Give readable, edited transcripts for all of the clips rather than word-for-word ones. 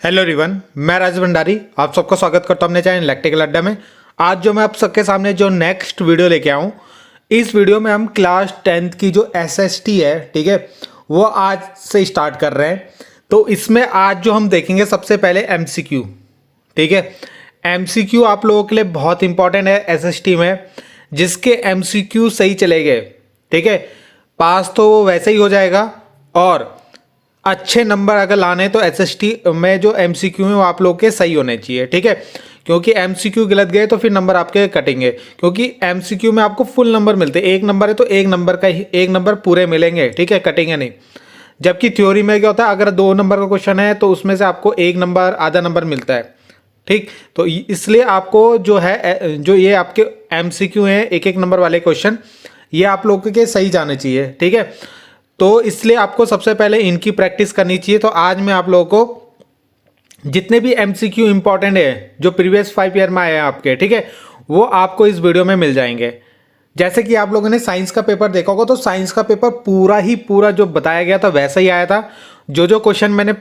Hello everyone, मैं राज भंडारी आप सबका स्वागत करता हूं अपने चैनल इलेक्ट्रिकल अड्डा में। आज जो मैं आप सबके सामने जो नेक्स्ट वीडियो लेके आऊं, इस वीडियो में हम क्लास 10th की जो एसएसटी है, ठीक है, वो आज से स्टार्ट कर रहे हैं। तो इसमें आज जो हम देखेंगे सबसे पहले एमसीक्यू, ठीक है। एमसीक्यू आप लोगों के लिए बहुत इंपॉर्टेंट है एसएसटी में। जिसके एमसीक्यू सही चले गए, ठीक है, पास तो वो वैसे ही हो जाएगा। और अच्छे नंबर अगर लाने तो एसएसटी में जो एमसीक्यू हैं वो आप लोग के सही होने चाहिए, ठीक है। क्योंकि एमसीक्यू गलत गए तो फिर नंबर आपके कटेंगे, क्योंकि एमसीक्यू में आपको फुल नंबर मिलते हैं। एक नंबर है तो एक नंबर का ही एक नंबर पूरे मिलेंगे, ठीक है, कटेंगे नहीं। जबकि थ्योरी में क्या होता है, अगर 2 नंबर का क्वेश्चन है तो उसमें से आपको 1 नंबर आधा नंबर मिलता है, ठीक। तो इसलिए आपको जो है जो ये आपके एमसीक्यू हैं एक एक नंबर वाले क्वेश्चन, ये आप लोगों के सही जाने चाहिए, ठीक है। तो इसलिए आपको सबसे पहले इनकी प्रैक्टिस करनी चाहिए। तो आज मैं आप लोगों को जितने भी एमसीक्यू इंपॉर्टेंट है जो प्रीवियस 5 ईयर में आए हैं आपके, ठीक है, वो आपको इस वीडियो में मिल जाएंगे। जैसे कि आप लोगों ने साइंस का पेपर देखा होगा, तो साइंस का पेपर पूरा जो बताया गया था वैसा ही आया था। जो क्वेश्चन मैंने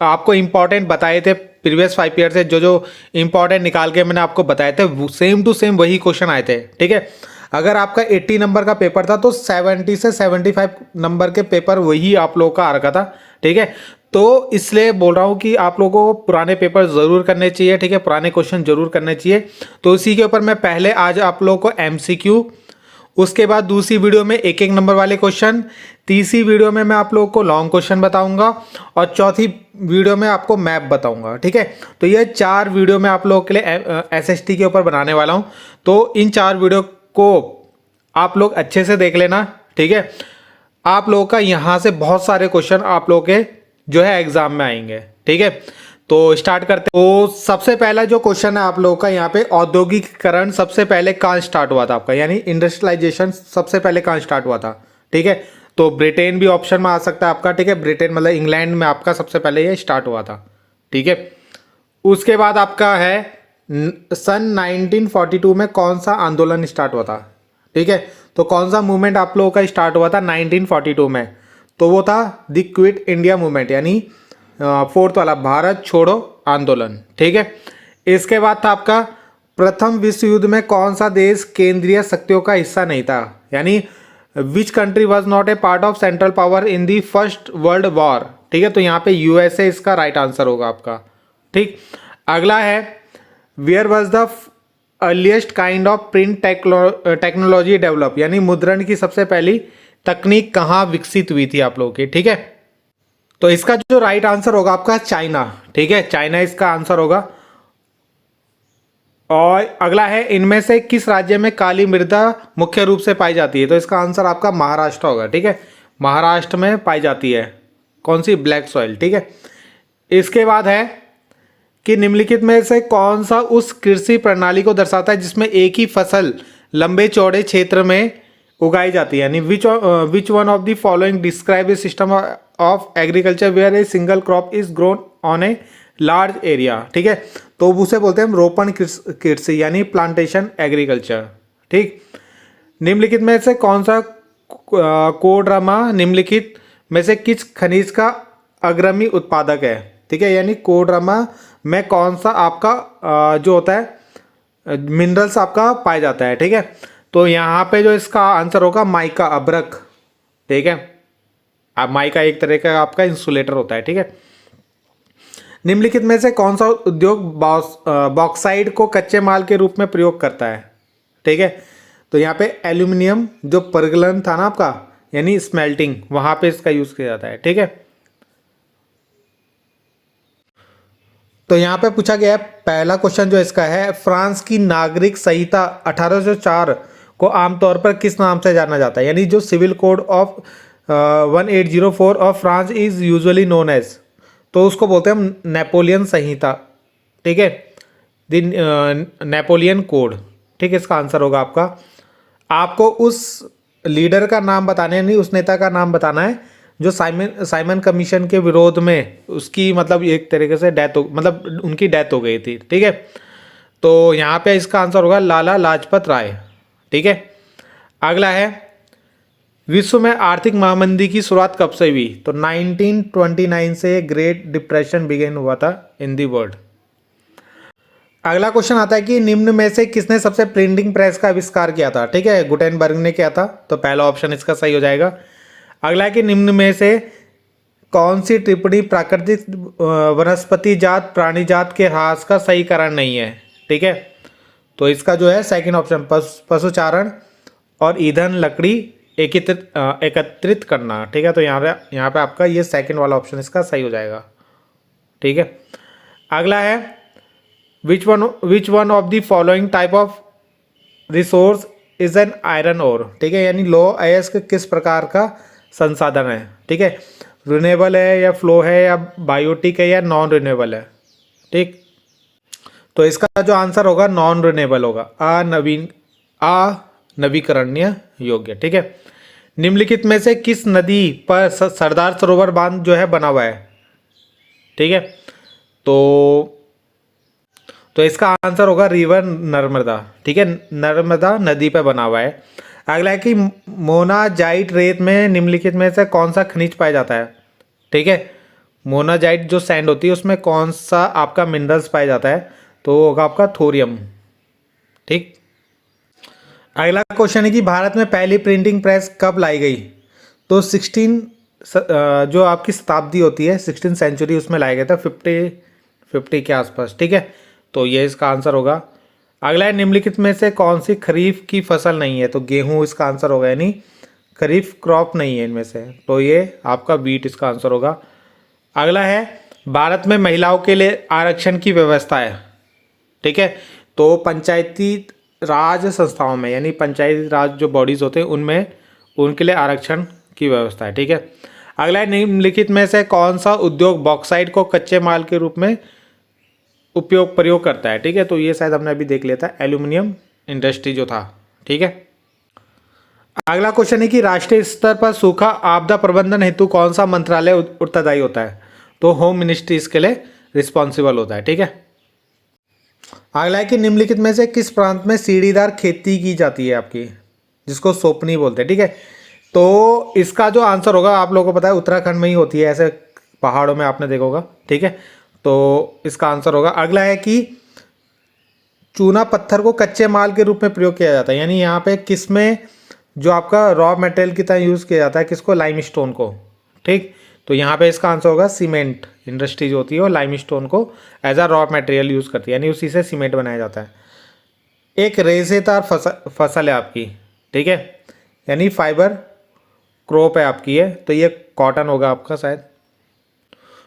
आपको इंपॉर्टेंट बताए थे प्रीवियस 5 ईयर से, जो इंपॉर्टेंट निकाल के मैंने आपको बताए थे, सेम टू सेम वही क्वेश्चन आए थे, ठीक है। अगर आपका 80 नंबर का पेपर था तो 70 से 75 नंबर के पेपर वही आप लोगों का आ रखा था, ठीक है। तो इसलिए बोल रहा हूँ कि आप लोगों को पुराने पेपर ज़रूर करने चाहिए, ठीक है, पुराने क्वेश्चन जरूर करने चाहिए। तो इसी के ऊपर मैं पहले आज आप लोगों को एमसीक्यू, उसके बाद दूसरी वीडियो में एक एक नंबर वाले क्वेश्चन, तीसरी वीडियो में मैं आप लोगों को लॉन्ग क्वेश्चन बताऊंगा और चौथी वीडियो में आपको मैप बताऊंगा, ठीक है। तो ये 4 वीडियो मैं आप लोगों के लिए एसएसटी के ऊपर बनाने वाला हूं। तो इन 4 वीडियो को आप लोग अच्छे से देख लेना, ठीक है। आप लोगों का यहाँ से बहुत सारे क्वेश्चन आप लोगों के जो है एग्जाम में आएंगे, ठीक है। तो स्टार्ट करते हैं। तो सबसे पहला जो क्वेश्चन है आप लोगों का यहाँ पे, औद्योगिकीकरण सबसे पहले कहाँ स्टार्ट हुआ था आपका, यानी इंडस्ट्रियलाइजेशन सबसे पहले कहाँ स्टार्ट हुआ था, ठीक है। तो ब्रिटेन भी ऑप्शन में आ सकता है आपका, ठीक है। ब्रिटेन मतलब इंग्लैंड में आपका सबसे पहले ये स्टार्ट हुआ था, ठीक है। उसके बाद आपका है सन 1942 में कौन सा आंदोलन स्टार्ट हुआ था, ठीक है। तो कौन सा मूवमेंट आप लोगों का स्टार्ट हुआ था 1942 में, तो वो था द क्विट इंडिया मूवमेंट, यानी 4th वाला भारत छोड़ो आंदोलन, ठीक है। इसके बाद था आपका प्रथम विश्व युद्ध में कौन सा देश केंद्रीय शक्तियों का हिस्सा नहीं था, यानी which country was not a part of central power in the first world war, ठीक है। तो यहाँ पे यूएसए इसका राइट आंसर होगा आपका, ठीक। अगला है where was the earliest kind of print technology develop, यानी मुद्रण की सबसे पहली तकनीक कहाँ विकसित हुई थी आप लोगों की, ठीक है। तो इसका जो राइट आंसर होगा आपका चाइना, ठीक है, चाइना इसका आंसर होगा। और अगला है इनमें से किस राज्य में काली मृदा मुख्य रूप से पाई जाती है, तो इसका आंसर आपका महाराष्ट्र होगा, ठीक है। महाराष्ट्र में पाई जाती है कौन सी, ब्लैक सॉइल, ठीक है। इसके बाद है कि निम्नलिखित में से कौन सा उस कृषि प्रणाली को दर्शाता है जिसमें एक ही फसल लंबे चौड़े क्षेत्र में उगाई जाती है, यानी which one of the following describe a system of agriculture where a single crop is grown on a large area, ठीक है। तो उसे बोलते हैं हम रोपण कृषि, यानी प्लांटेशन एग्रीकल्चर, ठीक। निम्नलिखित में से कौन सा कोडरमा निम्नलिखित में से किस खनिज का अग्रणी उत्पादक है, ठीक है, यानी कोडरमा में कौन सा आपका जो होता है मिनरल्स आपका पाया जाता है, ठीक है। तो यहाँ पे जो इसका आंसर होगा माइका, अभ्रक, ठीक है। अब माइका एक तरह का आपका इंसुलेटर होता है, ठीक है। निम्नलिखित में से कौन सा उद्योग बॉक्साइड को कच्चे माल के रूप में प्रयोग करता है, ठीक है। तो यहाँ पे एल्यूमिनियम जो परगलन था ना आपका, यानी स्मेल्टिंग, वहां पे इसका यूज किया जाता है, ठीक है। तो यहाँ पे पूछा गया है पहला क्वेश्चन जो इसका है, फ्रांस की नागरिक संहिता 1804 को आमतौर पर किस नाम से जाना जाता है, यानी जो civil code of 1804 of France is usually known as, तो उसको बोलते हैं हम नेपोलियन संहिता, ठीक है, द नेपोलियन कोड, ठीक है। इसका आंसर होगा आपको उस लीडर का नाम बताना है, नहीं उस नेता का नाम बताना है जो साइमन कमीशन के विरोध में उसकी मतलब एक तरीके से मतलब उनकी डेथ हो गई थी, ठीक है। तो यहाँ पे इसका आंसर होगा लाला लाजपत राय, ठीक है। अगला है विश्व में आर्थिक महामंदी की शुरुआत कब से हुई? तो 1929 से ग्रेट डिप्रेशन बिगिन हुआ था इन दी वर्ल्ड। अगला क्वेश्चन आता है कि निम्न में से किसने सबसे प्रिंटिंग प्रेस का आविष्कार किया था? ठीक है, गुटेनबर्ग ने किया था, तो पहला ऑप्शन इसका सही हो जाएगा। अगला है कि निम्न में से कौन सी टिप्पणी प्राकृतिक वनस्पति जात प्राणी जात के ह्रास का सही कारण नहीं है? ठीक है, तो इसका जो है सेकंड ऑप्शन पशुचारण और ईंधन लकड़ी एकत्रित करना। ठीक है, तो यहाँ पे आपका ये सेकंड वाला ऑप्शन इसका सही हो जाएगा। ठीक है, अगला है which one of the following type of resource is an iron ore? ठीक है, यानी लो अयस्क किस प्रकार का संसाधन है? ठीक है, रिन्यूएबल है या फ्लो है या बायोटिक है या नॉन रिन्यूएबल है? ठीक, तो इसका जो आंसर होगा नॉन रिन्यूएबल होगा, अनवीकरणीय योग्य। ठीक है, निम्नलिखित में से किस नदी पर सरदार सरोवर बांध जो है बना हुआ है? ठीक है, तो इसका आंसर होगा रिवर नर्मदा। ठीक है, नर्मदा नदी पे बना हुआ है। अगला है कि मोनाजाइट रेत में निम्नलिखित में से कौन सा खनिज पाया जाता है? ठीक है, मोनाजाइट जो सैंड होती है उसमें कौन सा आपका मिनरल्स पाया जाता है? तो वो होगा आपका थोरियम। ठीक, अगला क्वेश्चन है कि भारत में पहली प्रिंटिंग प्रेस कब लाई गई? तो 16 जो आपकी शताब्दी होती है 16 सेंचुरी उसमें लाया गया था, 50 के आसपास। ठीक है, तो ये इसका आंसर होगा। अगला है निम्नलिखित में से कौन सी खरीफ की फसल नहीं है? तो गेहूं इसका आंसर होगा, यानी खरीफ क्रॉप नहीं है इनमें से, तो ये आपका वीट इसका आंसर होगा। अगला है भारत में महिलाओं के लिए आरक्षण की व्यवस्था है। ठीक है, तो पंचायती राज संस्थाओं में यानी पंचायती राज जो बॉडीज होते हैं उनमें उनके लिए आरक्षण की व्यवस्था है। ठीक है, अगला है निम्नलिखित में से कौन सा उद्योग बॉक्साइट को कच्चे माल के रूप में प्रयोग करता है? ठीक है, तो ये शायद हमने अभी देख लिया था, एल्यूमिनियम इंडस्ट्री जो था। ठीक है, अगला क्वेश्चन है कि राष्ट्रीय स्तर पर सूखा आपदा प्रबंधन हेतु कौन सा मंत्रालय उत्तरदायी होता है? तो होम मिनिस्ट्री इसके लिए रिस्पॉन्सिबल होता है। ठीक है, अगला है कि निम्नलिखित में से किस प्रांत में सीढ़ीदार खेती की जाती है आपकी, जिसको सोपनी बोलते हैं? ठीक है, तो इसका जो आंसर होगा आप लोगों को पता है उत्तराखंड में ही होती है, ऐसे पहाड़ों में आपने देखा होगा। ठीक है, तो इसका आंसर होगा। अगला है कि चूना पत्थर को कच्चे माल के रूप में प्रयोग किया जाता है, यानी यहाँ पे किस में जो आपका रॉ मटेरियल की तरह यूज़ किया जाता है, किसको? लाइमस्टोन को। ठीक, तो यहाँ पे इसका आंसर होगा सीमेंट इंडस्ट्री जो होती है वो लाइमस्टोन को as a raw material use करती है, यानी उसी से सीमेंट बनाया जाता है। एक रेशेदार फसल है आपकी। ठीक है, यानी फाइबर क्रॉप है आपकी है, तो ये कॉटन होगा आपका शायद,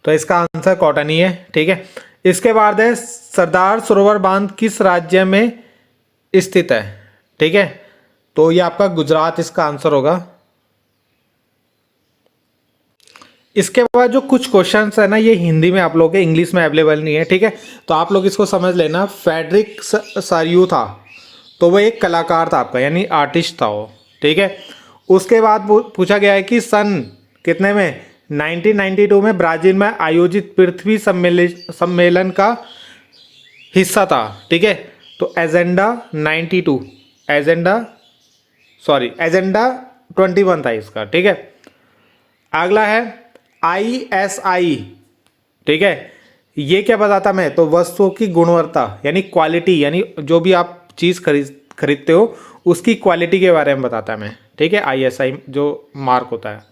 तो इसका आंसर कॉटन ही है। ठीक है, इसके बाद है सरदार सरोवर बांध किस राज्य में स्थित है? ठीक है, तो ये आपका गुजरात इसका आंसर होगा। इसके बाद जो कुछ क्वेश्चंस है ना ये हिंदी में आप लोगों के इंग्लिश में अवेलेबल नहीं है। ठीक है, तो आप लोग इसको समझ लेना। फ्रेडरिक सारियू था, तो वो एक कलाकार था आपका, यानी आर्टिस्ट था वो। ठीक है, उसके बाद पूछा गया है कि सन कितने में 1992 में ब्राजील में आयोजित पृथ्वी सम्मेलन का हिस्सा था। ठीक है, तो एजेंडा 21 था इसका। ठीक है, अगला है ISI। ठीक है, ये क्या बताता मैं? तो वस्तुओं की गुणवत्ता यानी क्वालिटी, यानी जो भी आप चीज़ खरीदते हो उसकी क्वालिटी के बारे में बताता है मैं। ठीक है, ISI जो मार्क होता है।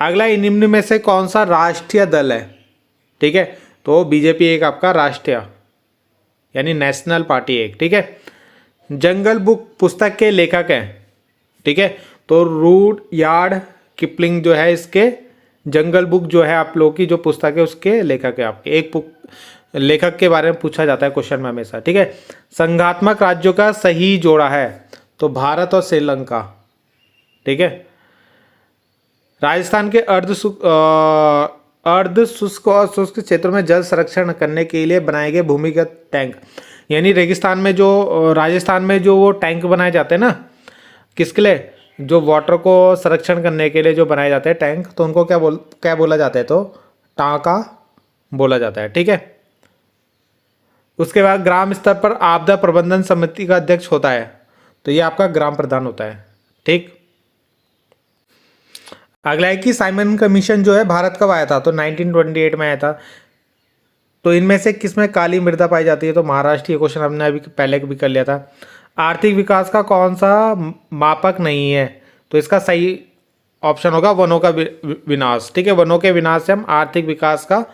अगला है निम्न में से कौन सा राष्ट्रीय दल है? ठीक है, तो बीजेपी एक आपका राष्ट्रीय यानी नेशनल पार्टी एक। ठीक है, जंगल बुक पुस्तक के लेखक हैं। ठीक है, तो रुडयार्ड किपलिंग जो है इसके जंगल बुक जो है आप लोगों की जो पुस्तक है उसके लेखक है आपके। एक लेखक के बारे में पूछा जाता है क्वेश्चन में हमेशा। ठीक है, संघात्मक राज्यों का सही जोड़ा है, तो भारत और श्रीलंका। ठीक है, राजस्थान के अर्ध शुष्क और शुष्क क्षेत्रों में जल संरक्षण करने के लिए बनाए गए भूमिगत टैंक, यानी रेगिस्तान में जो राजस्थान में जो वो टैंक बनाए जाते हैं ना, किसके लिए? जो वाटर को संरक्षण करने के लिए जो बनाए जाते हैं टैंक, तो उनको क्या बोला जाता है? तो टाँका बोला जाता है। ठीक है, उसके बाद ग्राम स्तर पर आपदा प्रबंधन समिति का अध्यक्ष होता है, तो ये आपका ग्राम प्रधान होता है। ठीक, अगला है कि साइमन कमीशन जो है भारत कब आया था, तो 1928 में आया था। तो इनमें से किसमें काली मृदा पाई जाती है, तो महाराष्ट्र। ये क्वेश्चन हमने अभी पहले भी कर लिया था। आर्थिक विकास का कौन सा मापक नहीं है, तो इसका सही ऑप्शन होगा वनों का विनाश। ठीक है, वनों के विनाश से हम आर्थिक विकास का,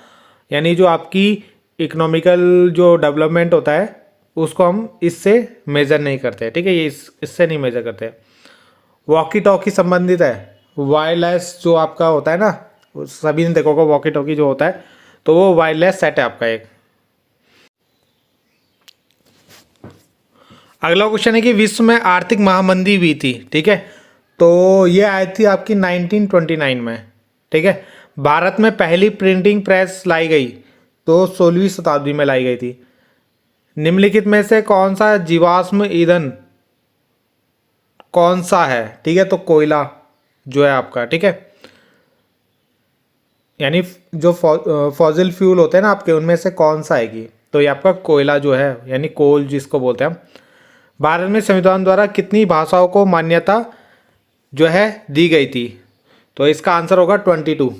यानी जो आपकी इकोनॉमिकल जो डेवलपमेंट होता है उसको हम इससे मेज़र नहीं करते। ठीक है, ये इससे नहीं मेज़र करते। वॉकी टॉकी संबंधित है, वायरलेस जो आपका होता है ना, सभी ने देखा होगा वॉकी टॉकी जो होता है, तो वो वायरलेस सेट है आपका एक। अगला क्वेश्चन है कि विश्व में आर्थिक महामंदी हुई थी। ठीक है, तो ये आई थी आपकी 1929 में। ठीक है, भारत में पहली प्रिंटिंग प्रेस लाई गई तो 16वीं शताब्दी में लाई गई थी। निम्नलिखित में से कौन सा जीवाश्म ईंधन कौन सा है, ठीक है, तो कोयला जो है आपका। ठीक है, यानी जो फॉसिल फ्यूल होते हैं ना आपके, उनमें से कौन सा आएगी, तो ये आपका कोयला जो है, यानी कोल जिसको बोलते हैं हम। भारत में संविधान द्वारा कितनी भाषाओं को मान्यता जो है दी गई थी, तो इसका आंसर होगा 22।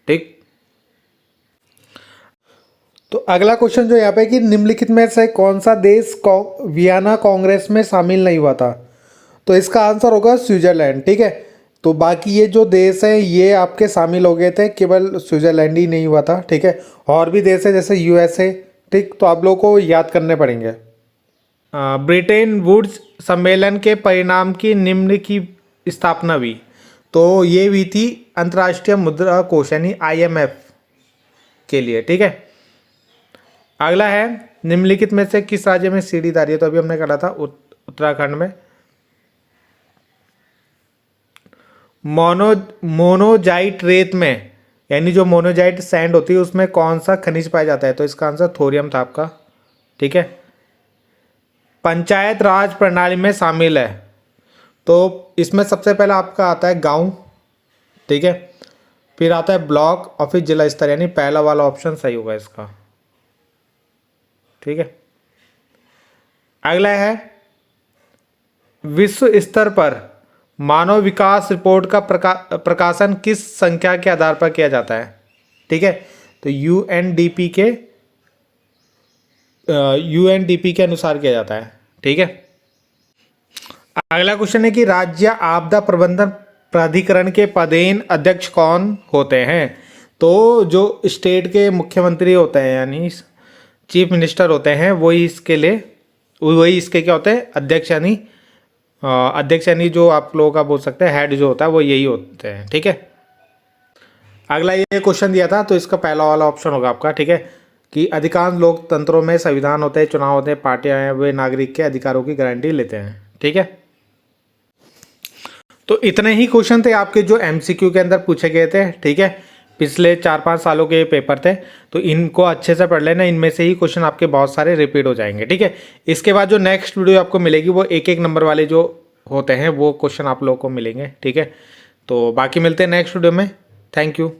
ठीक, तो अगला क्वेश्चन जो यहाँ पे कि निम्नलिखित में से कौन सा देश वियना कांग्रेस में शामिल नहीं हुआ था, तो इसका आंसर होगा स्विट्जरलैंड। ठीक है, तो बाकी ये जो देश हैं ये आपके शामिल हो गए थे, केवल स्विट्जरलैंड ही नहीं हुआ था। ठीक है, और भी देश है जैसे यूएसए। ठीक, तो आप लोगों को याद करने पड़ेंगे। ब्रिटेन वुड्स सम्मेलन के परिणाम की निम्न की स्थापना हुई, तो ये हुई थी अंतर्राष्ट्रीय मुद्रा कोष यानी IMF के लिए। ठीक है, अगला है निम्नलिखित में से किस राज्य में सीढ़ीदारी है, तो अभी हमने कहा था उत्तराखंड में। मोनोजाइट रेत में, यानी जो मोनोजाइट सैंड होती है उसमें कौन सा खनिज पाया जाता है, तो इसका आंसर थोरियम था आपका। ठीक है, पंचायत राज प्रणाली में शामिल है, तो इसमें सबसे पहला आपका आता है गांव। ठीक है, फिर आता है ब्लॉक और फिर जिला स्तर, यानी पहला वाला ऑप्शन सही होगा इसका। ठीक है, अगला है विश्व स्तर पर मानव विकास रिपोर्ट का प्रकाशन किस संख्या के आधार पर किया जाता है। ठीक है, तो यूएनडीपी के अनुसार किया जाता है। ठीक है, अगला क्वेश्चन है कि राज्य आपदा प्रबंधन प्राधिकरण के पदेन अध्यक्ष कौन होते हैं, तो जो स्टेट के मुख्यमंत्री होते हैं यानी चीफ मिनिस्टर होते हैं, वही इसके क्या होते हैं, अध्यक्ष। यानी जो आप लोगों का बोल सकते हैं हेड जो होता है वो यही होते हैं। ठीक है, अगला ये क्वेश्चन दिया था, तो इसका पहला वाला ऑप्शन होगा आपका। ठीक है, कि अधिकांश लोकतंत्रों में संविधान होते हैं, चुनाव होते हैं, पार्टियां हैं, वे नागरिक के अधिकारों की गारंटी लेते हैं। ठीक है, तो इतने ही क्वेश्चन थे आपके जो MCQ के अंदर पूछे गए थे। ठीक है, पिछले 4-5 सालों के पेपर थे, तो इनको अच्छे से पढ़ लेना। इनमें से ही क्वेश्चन आपके बहुत सारे रिपीट हो जाएंगे। ठीक है, इसके बाद जो नेक्स्ट वीडियो आपको मिलेगी वो एक नंबर वाले जो होते हैं वो क्वेश्चन आप लोगों को मिलेंगे। ठीक है, तो बाकी मिलते हैं नेक्स्ट वीडियो में। Thank you.